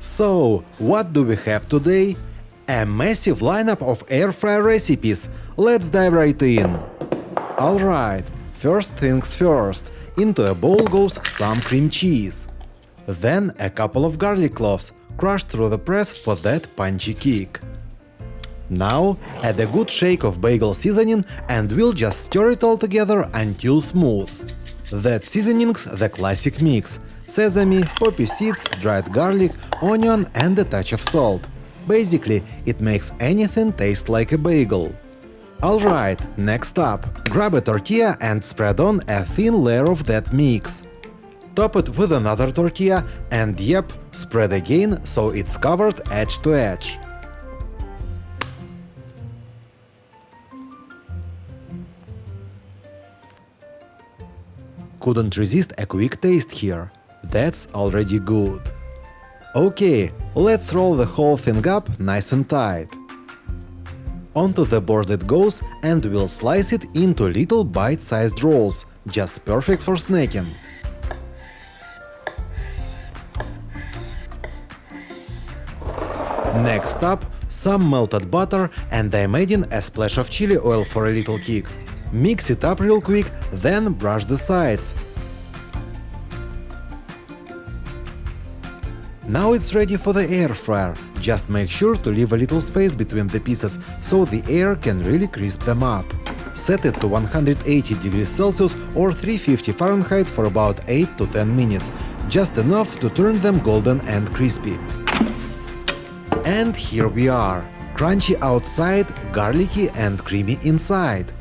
So, what do we have today? A massive lineup of air fryer recipes. Let's dive right in. Alright, first things first. Into a bowl goes some cream cheese. Then a couple of garlic cloves, crushed through the press for that punchy kick. Now add a good shake of bagel seasoning and we'll just stir it all together until smooth. That seasoning's the classic mix: sesame, poppy seeds, dried garlic, onion and a touch of salt. Basically, it makes anything taste like a bagel. Alright, next up, grab a tortilla and spread on a thin layer of that mix. Top it with another tortilla and yep, spread again so it's covered edge to edge. Couldn't resist a quick taste here. That's already good. Okay, let's roll the whole thing up nice and tight. Onto the board it goes and we'll slice it into little bite-sized rolls, just perfect for snacking. Next up, some melted butter and I'm adding a splash of chili oil for a little kick. Mix it up real quick, then brush the sides. Now it's ready for the air fryer. Just make sure to leave a little space between the pieces so the air can really crisp them up. Set it to 180 degrees Celsius or 350 Fahrenheit for about 8 to 10 minutes, just enough to turn them golden and crispy. And here we are, crunchy outside, garlicky and creamy inside.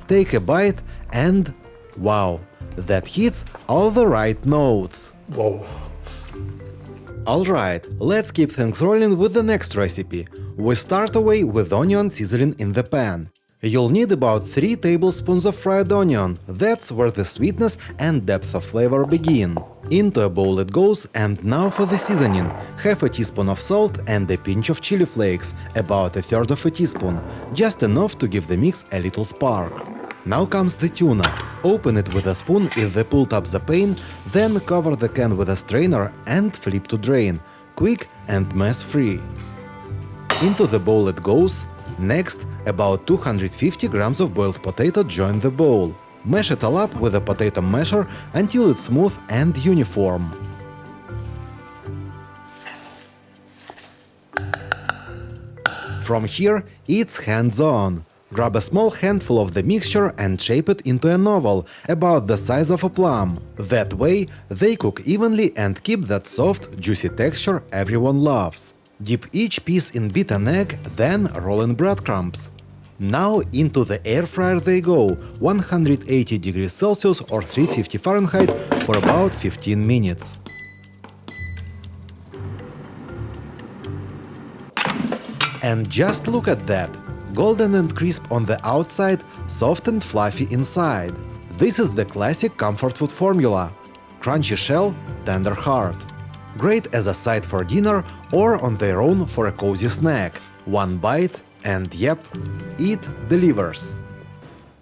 Take a bite and wow, that hits all the right notes. Wow. Alright, let's keep things rolling with the next recipe. We start away with onion sizzling in the pan. You'll need about 3 tablespoons of fried onion, that's where the sweetness and depth of flavor begin. Into a bowl it goes, and now for the seasoning. Half a teaspoon of salt and a pinch of chili flakes, about a third of a teaspoon, just enough to give the mix a little spark. Now comes the tuna. Open it with a spoon if they pulled up the pane, then cover the can with a strainer and flip to drain. Quick and mess-free. Into the bowl it goes. Next, about 250 grams of boiled potato join the bowl. Mash it all up with a potato masher until it's smooth and uniform. From here, it's hands-on. Grab a small handful of the mixture and shape it into an oval, about the size of a plum. That way, they cook evenly and keep that soft, juicy texture everyone loves. Dip each piece in beaten egg, then roll in breadcrumbs. Now into the air fryer they go, 180 degrees Celsius or 350 Fahrenheit for about 15 minutes. And just look at that! Golden and crisp on the outside, soft and fluffy inside. This is the classic comfort food formula. Crunchy shell, tender heart. Great as a side for dinner or on their own for a cozy snack. One bite and yep, it delivers.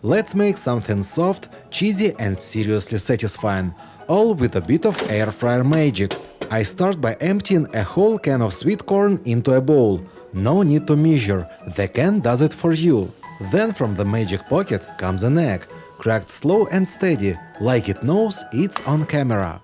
Let's make something soft, cheesy and seriously satisfying, all with a bit of air fryer magic. I start by emptying a whole can of sweet corn into a bowl. No need to measure, the can does it for you. Then from the magic pocket comes an egg, cracked slow and steady, like it knows it's on camera.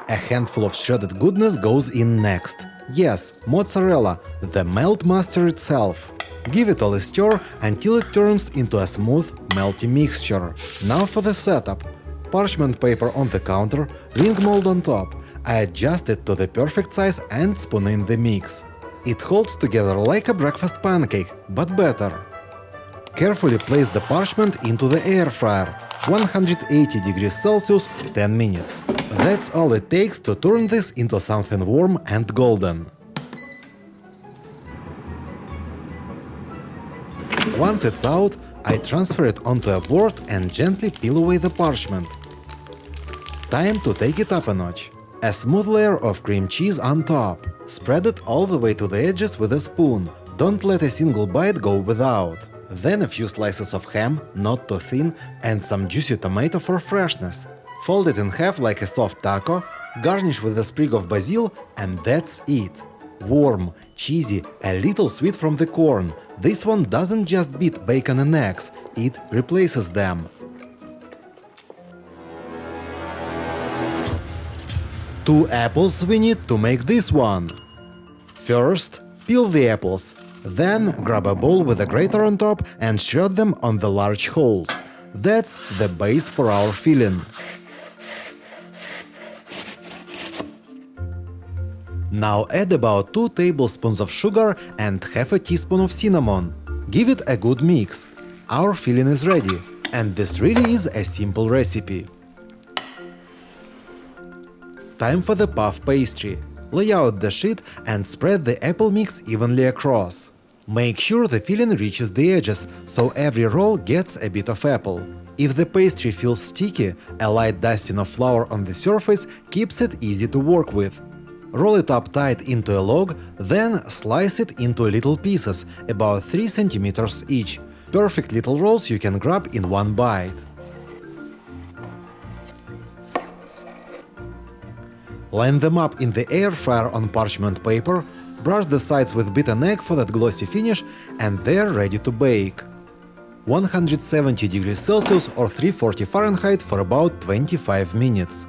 A handful of shredded goodness goes in next. Yes, mozzarella, the melt master itself. Give it a stir until it turns into a smooth, melty mixture. Now for the setup. Parchment paper on the counter, ring mold on top. I adjust it to the perfect size and spoon in the mix. It holds together like a breakfast pancake, but better. Carefully place the parchment into the air fryer, 180 degrees Celsius, 10 minutes. That's all it takes to turn this into something warm and golden. Once it's out, I transfer it onto a board and gently peel away the parchment. Time to take it up a notch. A smooth layer of cream cheese on top. Spread it all the way to the edges with a spoon. Don't let a single bite go without. Then a few slices of ham, not too thin, and some juicy tomato for freshness. Fold it in half like a soft taco, garnish with a sprig of basil, and that's it. Warm, cheesy, a little sweet from the corn. This one doesn't just beat bacon and eggs, it replaces them. 2 apples we need to make this one. First, peel the apples. Then grab a bowl with a grater on top and shred them on the large holes. That's the base for our filling. Now add about 2 tablespoons of sugar and half a teaspoon of cinnamon. Give it a good mix. Our filling is ready, and this really is a simple recipe. Time for the puff pastry. Lay out the sheet and spread the apple mix evenly across. Make sure the filling reaches the edges, so every roll gets a bit of apple. If the pastry feels sticky, a light dusting of flour on the surface keeps it easy to work with. Roll it up tight into a log, then slice it into little pieces, about 3 cm each. Perfect little rolls you can grab in one bite. Line them up in the air fryer on parchment paper, brush the sides with beaten egg for that glossy finish, and they're ready to bake. 170 degrees Celsius or 340 Fahrenheit for about 25 minutes.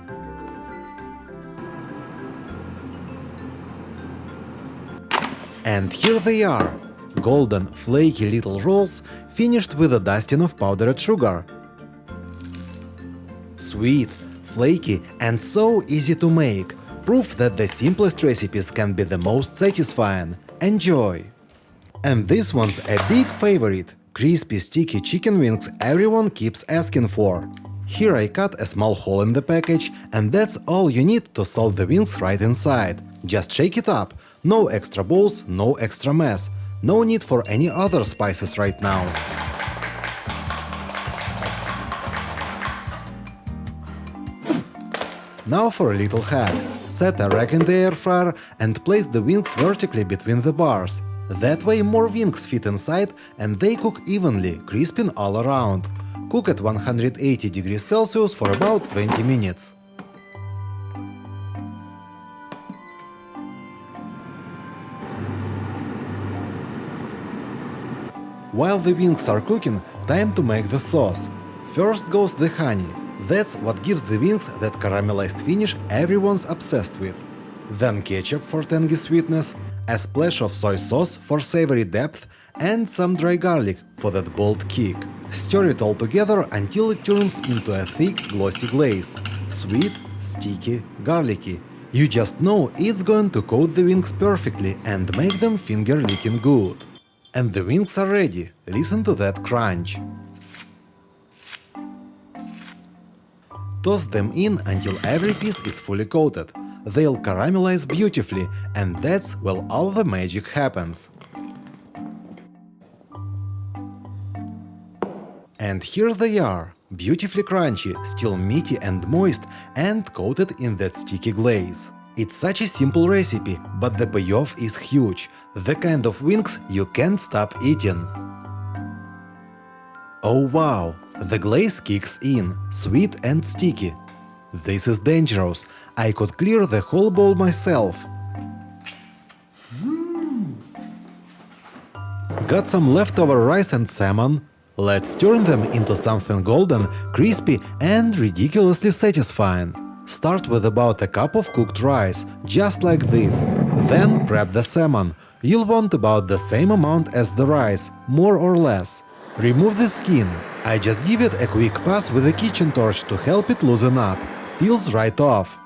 And here they are, golden, flaky little rolls, finished with a dusting of powdered sugar. Sweet, flaky, and so easy to make. Proof that the simplest recipes can be the most satisfying. Enjoy! And this one's a big favorite. Crispy, sticky chicken wings everyone keeps asking for. Here I cut a small hole in the package, and that's all you need to salt the wings right inside. Just shake it up. No extra bowls, no extra mess. No need for any other spices right now. Now for a little hack. Set a rack in the air fryer and place the wings vertically between the bars. That way more wings fit inside and they cook evenly, crisping all around. Cook at 180 degrees Celsius for about 20 minutes. While the wings are cooking, time to make the sauce. First goes the honey. That's what gives the wings that caramelized finish everyone's obsessed with. Then ketchup for tangy sweetness, a splash of soy sauce for savory depth, and some dry garlic for that bold kick. Stir it all together until it turns into a thick, glossy glaze. Sweet, sticky, garlicky. You just know it's going to coat the wings perfectly and make them finger-licking good. And the wings are ready. Listen to that crunch. Toss them in until every piece is fully coated. They'll caramelize beautifully, and that's where all the magic happens. And here they are, beautifully crunchy, still meaty and moist, and coated in that sticky glaze. It's such a simple recipe, but the payoff is huge. The kind of wings you can't stop eating. Oh wow, the glaze kicks in, sweet and sticky. This is dangerous. I could clear the whole bowl myself. Got some leftover rice and salmon? Let's turn them into something golden, crispy and ridiculously satisfying. Start with about a cup of cooked rice, just like this. Then grab the salmon. You'll want about the same amount as the rice, more or less. Remove the skin. I just give it a quick pass with a kitchen torch to help it loosen up. Peels right off.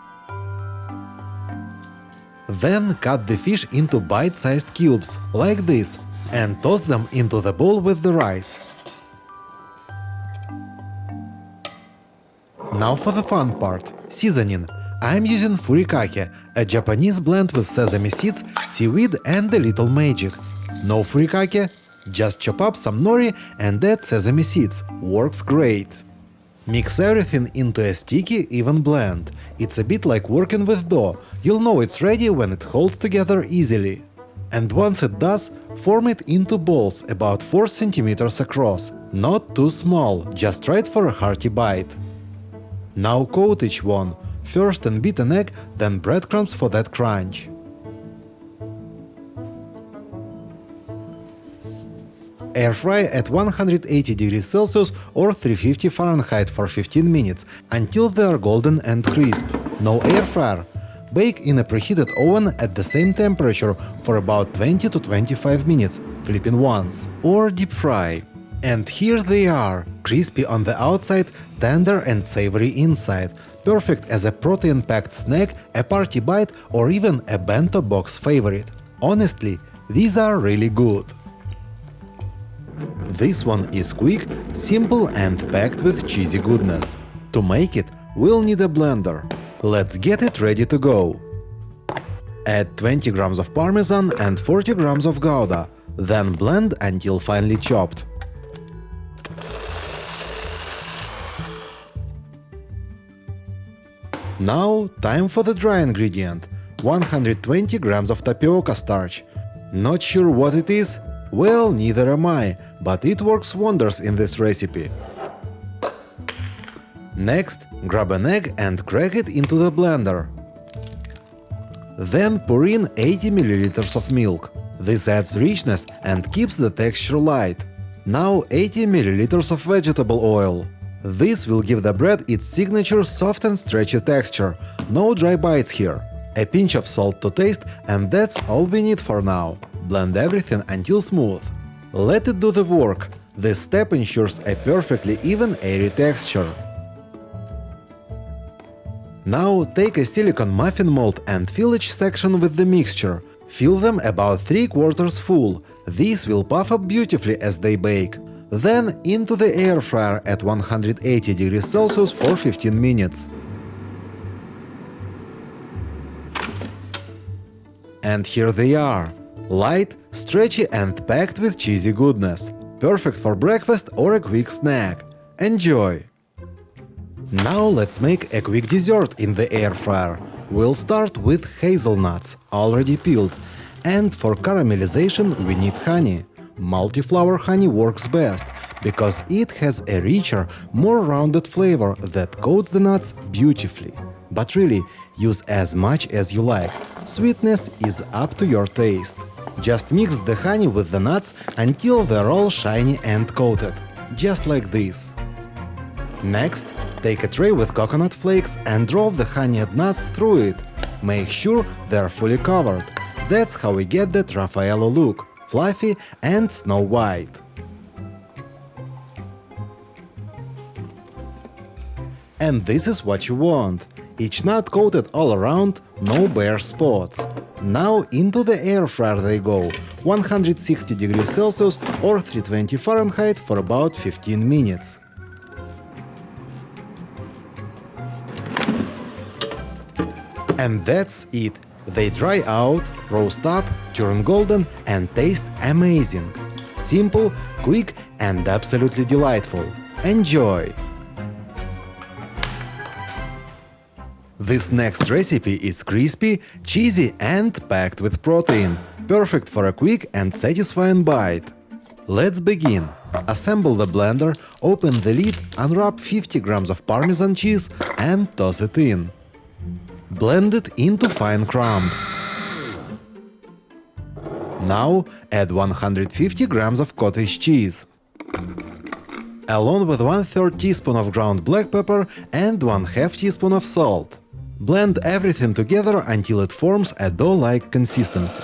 Then cut the fish into bite-sized cubes, like this, and toss them into the bowl with the rice. Now for the fun part, seasoning. I'm using Furikake, a Japanese blend with sesame seeds, seaweed and a little magic. No Furikake? Just chop up some nori and add sesame seeds. Works great. Mix everything into a sticky, even blend. It's a bit like working with dough. You'll know it's ready when it holds together easily. And once it does, form it into balls about 4 cm across. Not too small, just right for a hearty bite. Now coat each one. First in beaten egg, then breadcrumbs for that crunch. Air fry at 180 degrees Celsius or 350 Fahrenheit for 15 minutes until they are golden and crisp. No air fryer. Bake in a preheated oven at the same temperature for about 20 to 25 minutes, flipping once. Or deep fry. And here they are, crispy on the outside, tender and savory inside. Perfect as a protein-packed snack, a party bite, or even a bento box favorite. Honestly, these are really good. This one is quick, simple and packed with cheesy goodness. To make it, we'll need a blender. Let's get it ready to go. Add 20 grams of parmesan and 40 grams of Gouda, then blend until finely chopped. Now, time for the dry ingredient. 120 grams of tapioca starch. Not sure what it is? Well, neither am I, but it works wonders in this recipe. Next, grab an egg and crack it into the blender. Then pour in 80 ml of milk. This adds richness and keeps the texture light. Now 80 ml of vegetable oil. This will give the bread its signature soft and stretchy texture. No dry bites here. A pinch of salt to taste, and that's all we need for now. Blend everything until smooth. Let it do the work. This step ensures a perfectly even airy texture. Now take a silicone muffin mold and fill each section with the mixture. Fill them about 3/4 full. These will puff up beautifully as they bake. Then into the air fryer at 180 degrees Celsius for 15 minutes. And here they are. Light, stretchy and packed with cheesy goodness. Perfect for breakfast or a quick snack. Enjoy! Now let's make a quick dessert in the air fryer. We'll start with hazelnuts, already peeled. And for caramelization we need honey. Multi-flower honey works best, because it has a richer, more rounded flavor that coats the nuts beautifully. But really, use as much as you like. Sweetness is up to your taste. Just mix the honey with the nuts until they're all shiny and coated. Just like this. Next, take a tray with coconut flakes and roll the honeyed nuts through it. Make sure they're fully covered. That's how we get that Rafaello look. Fluffy and snow white. And this is what you want. Each nut coated all around, no bare spots. Now into the air fryer they go, 160 degrees Celsius or 320 Fahrenheit for about 15 minutes. And that's it. They dry out, roast up, turn golden and taste amazing. Simple, quick and absolutely delightful. Enjoy! This next recipe is crispy, cheesy and packed with protein. Perfect for a quick and satisfying bite. Let's begin. Assemble the blender, open the lid, unwrap 50 grams of Parmesan cheese and toss it in. Blend it into fine crumbs. Now add 150 grams of cottage cheese, along with 1/3 teaspoon of ground black pepper and 1/2 teaspoon of salt. Blend everything together until it forms a dough-like consistency.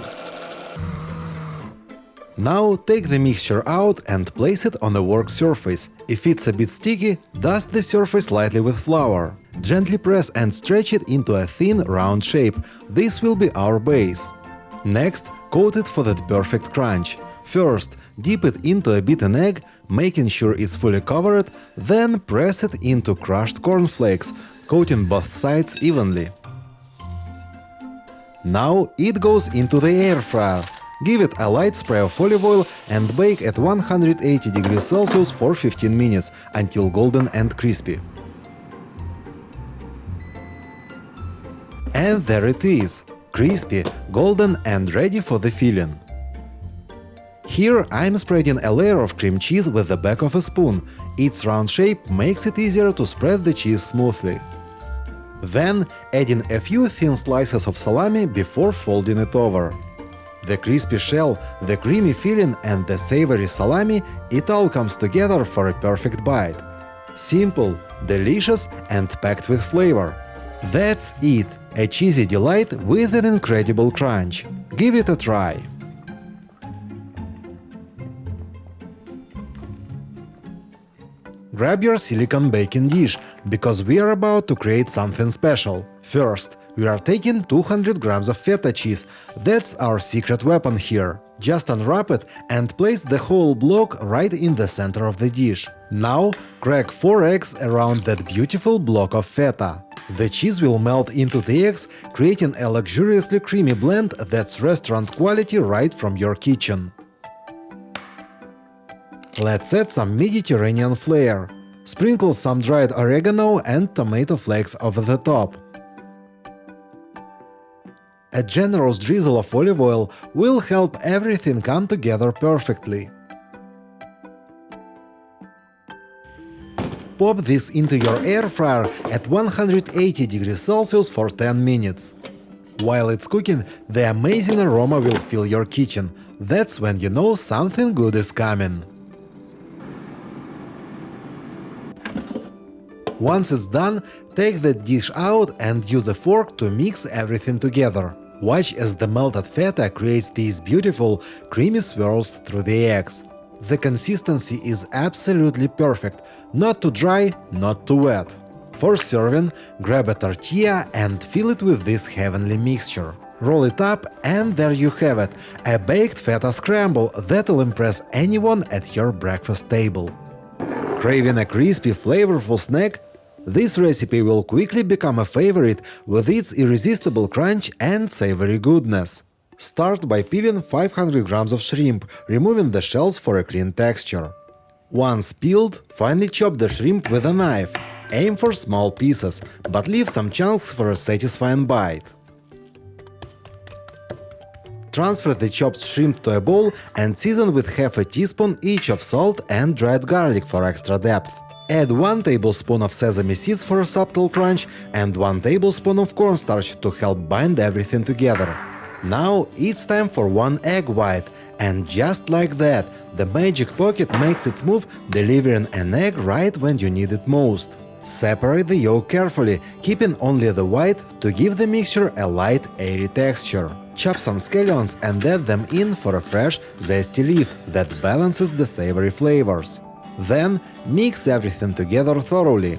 Now take the mixture out and place it on the work surface. If it's a bit sticky, dust the surface lightly with flour. Gently press and stretch it into a thin, round shape. This will be our base. Next, coat it for that perfect crunch. First, dip it into a beaten egg, making sure it's fully covered, then press it into crushed cornflakes, coating both sides evenly. Now it goes into the air fryer. Give it a light spray of olive oil and bake at 180 degrees Celsius for 15 minutes until golden and crispy. And there it is, crispy, golden and ready for the filling. Here I'm spreading a layer of cream cheese with the back of a spoon. Its round shape makes it easier to spread the cheese smoothly. Then adding a few thin slices of salami before folding it over. The crispy shell, the creamy filling and the savory salami, it all comes together for a perfect bite. Simple, delicious and packed with flavor. That's it, a cheesy delight with an incredible crunch. Give it a try. Grab your silicone baking dish, because we are about to create something special. First, we are taking 200 grams of feta cheese. That's our secret weapon here. Just unwrap it and place the whole block right in the center of the dish. Now, crack 4 eggs around that beautiful block of feta. The cheese will melt into the eggs, creating a luxuriously creamy blend that's restaurant quality right from your kitchen. Let's add some Mediterranean flair. Sprinkle some dried oregano and tomato flakes over the top. A generous drizzle of olive oil will help everything come together perfectly. Pop this into your air fryer at 180 degrees Celsius for 10 minutes. While it's cooking, the amazing aroma will fill your kitchen. That's when you know something good is coming. Once it's done, take the dish out and use a fork to mix everything together. Watch as the melted feta creates these beautiful, creamy swirls through the eggs. The consistency is absolutely perfect, not too dry, not too wet. For serving, grab a tortilla and fill it with this heavenly mixture. Roll it up and there you have it, a baked feta scramble that'll impress anyone at your breakfast table. Craving a crispy, flavorful snack? This recipe will quickly become a favorite with its irresistible crunch and savory goodness. Start by peeling 500 grams of shrimp, removing the shells for a clean texture. Once peeled, finely chop the shrimp with a knife. Aim for small pieces, but leave some chunks for a satisfying bite. Transfer the chopped shrimp to a bowl and season with half a teaspoon each of salt and dried garlic for extra depth. Add 1 tablespoon of sesame seeds for a subtle crunch and 1 tablespoon of cornstarch to help bind everything together. Now it's time for 1 egg white, and just like that, the magic pocket makes its move, delivering an egg right when you need it most. Separate the yolk carefully, keeping only the white to give the mixture a light, airy texture. Chop some scallions and add them in for a fresh, zesty lift that balances the savory flavors. Then mix everything together thoroughly.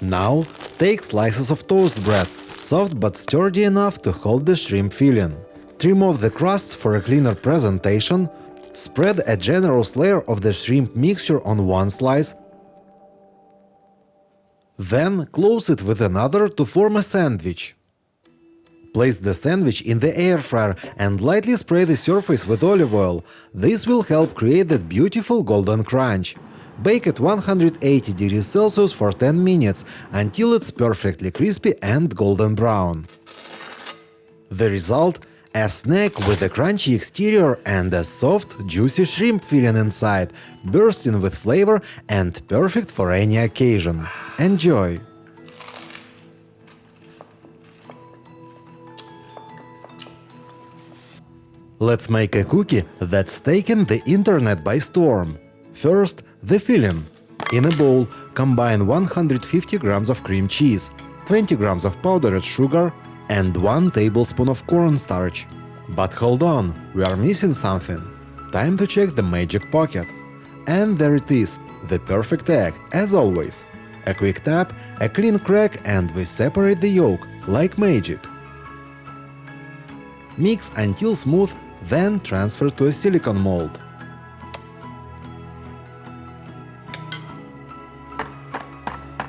Now take slices of toast bread, soft but sturdy enough to hold the shrimp filling. Trim off the crusts for a cleaner presentation. Spread a generous layer of the shrimp mixture on one slice. Then close it with another to form a sandwich. Place the sandwich in the air fryer and lightly spray the surface with olive oil. This will help create that beautiful golden crunch. Bake at 180 degrees Celsius for 10 minutes until it's perfectly crispy and golden brown. The result? A snack with a crunchy exterior and a soft, juicy shrimp filling inside, bursting with flavor and perfect for any occasion. Enjoy! Let's make a cookie that's taken the internet by storm. First, the filling. In a bowl, combine 150 grams of cream cheese, 20 grams of powdered sugar, and 1 tablespoon of cornstarch. But hold on, we are missing something. Time to check the magic pocket. And there it is, the perfect egg, as always. A quick tap, a clean crack, and we separate the yolk, like magic. Mix until smooth, then transfer to a silicone mold.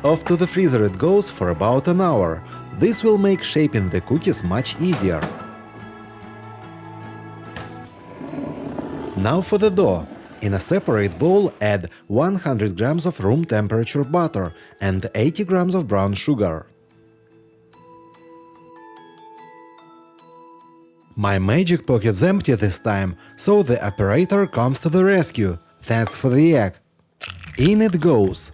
Off to the freezer it goes for about an hour. This will make shaping the cookies much easier. Now for the dough. In a separate bowl, add 100 grams of room temperature butter and 80 grams of brown sugar. My magic pocket's empty this time, so the operator comes to the rescue. Thanks for the egg. In it goes.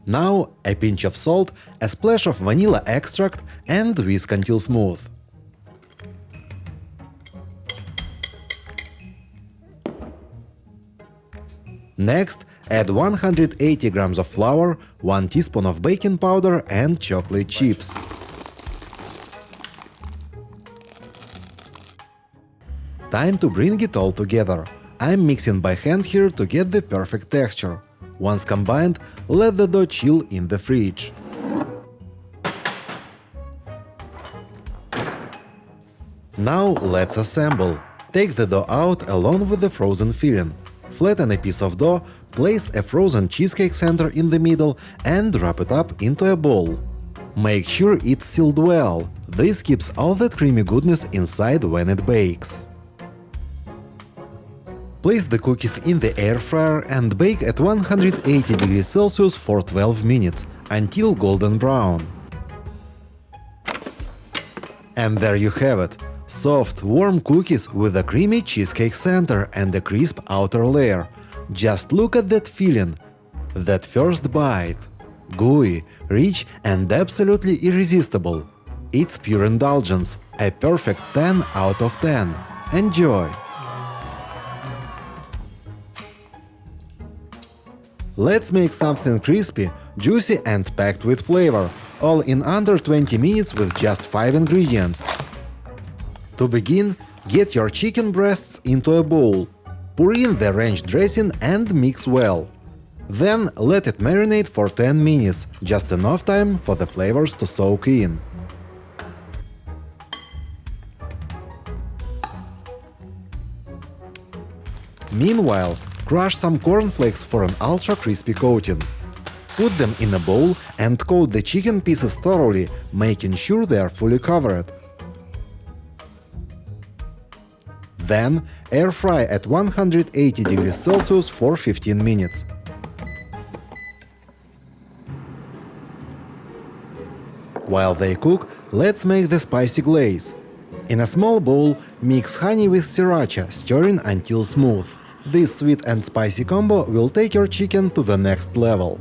Now a pinch of salt, a splash of vanilla extract and whisk until smooth. Next, add 180 grams of flour, 1 teaspoon of baking powder and chocolate chips. Time to bring it all together. I'm mixing by hand here to get the perfect texture. Once combined, let the dough chill in the fridge. Now let's assemble. Take the dough out along with the frozen filling. Flatten a piece of dough, place a frozen cheesecake center in the middle and wrap it up into a bowl. Make sure it's sealed well. This keeps all that creamy goodness inside when it bakes. Place the cookies in the air fryer and bake at 180 degrees Celsius for 12 minutes, until golden brown. And there you have it. Soft, warm cookies with a creamy cheesecake center and a crisp outer layer. Just look at that feeling. That first bite. Gooey, rich and absolutely irresistible. It's pure indulgence. A perfect 10 out of 10. Enjoy! Let's make something crispy, juicy and packed with flavor, all in under 20 minutes with just 5 ingredients. To begin, get your chicken breasts into a bowl. Pour in the ranch dressing and mix well. Then let it marinate for 10 minutes, just enough time for the flavors to soak in. Meanwhile, crush some cornflakes for an ultra-crispy coating. Put them in a bowl and coat the chicken pieces thoroughly, making sure they are fully covered. Then, air fry at 180 degrees Celsius for 15 minutes. While they cook, let's make the spicy glaze. In a small bowl, mix honey with sriracha, stirring until smooth. This sweet and spicy combo will take your chicken to the next level.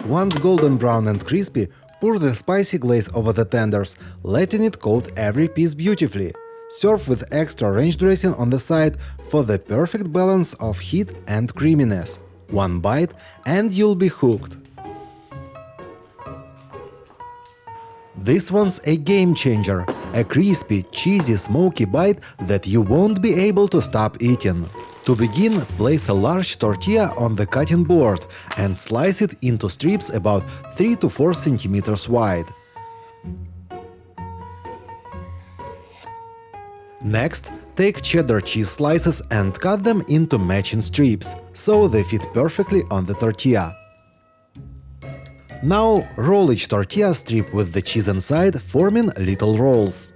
Once golden brown and crispy, pour the spicy glaze over the tenders, letting it coat every piece beautifully. Serve with extra ranch dressing on the side for the perfect balance of heat and creaminess. One bite and you'll be hooked. This one's a game changer, a crispy, cheesy, smoky bite that you won't be able to stop eating. To begin, place a large tortilla on the cutting board and slice it into strips about 3 to 4 centimeters wide. Next, take cheddar cheese slices and cut them into matching strips, so they fit perfectly on the tortilla. Now, roll each tortilla strip with the cheese inside, forming little rolls.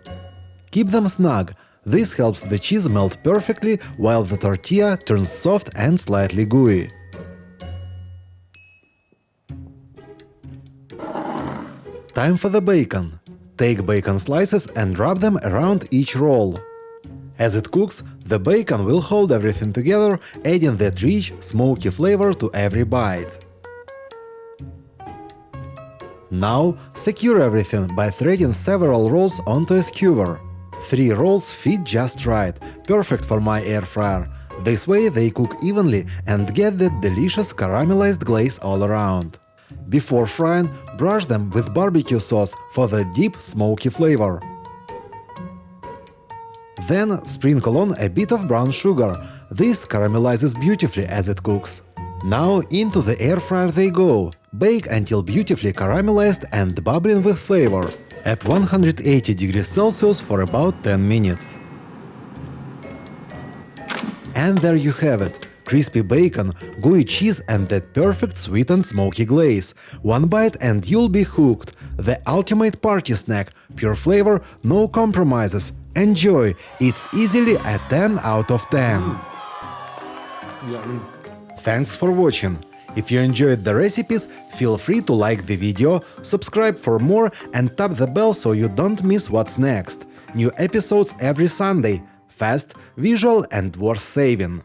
Keep them snug. This helps the cheese melt perfectly while the tortilla turns soft and slightly gooey. Time for the bacon. Take bacon slices and wrap them around each roll. As it cooks, the bacon will hold everything together, adding that rich, smoky flavor to every bite. Now, secure everything by threading several rolls onto a skewer. 3 rolls fit just right, perfect for my air fryer. This way they cook evenly and get that delicious caramelized glaze all around. Before frying, brush them with barbecue sauce for the deep, smoky flavor. Then sprinkle on a bit of brown sugar. This caramelizes beautifully as it cooks. Now into the air fryer they go. Bake until beautifully caramelized and bubbling with flavor at 180 degrees Celsius for about 10 minutes. And there you have it. Crispy bacon, gooey cheese and that perfect sweet and smoky glaze. One bite and you'll be hooked. The ultimate party snack. Pure flavor, no compromises. Enjoy! It's easily a 10 out of 10. Thanks for watching. If you enjoyed the recipes, feel free to like the video, subscribe for more and tap the bell so you don't miss what's next. New episodes every Sunday. Fast, visual and worth saving.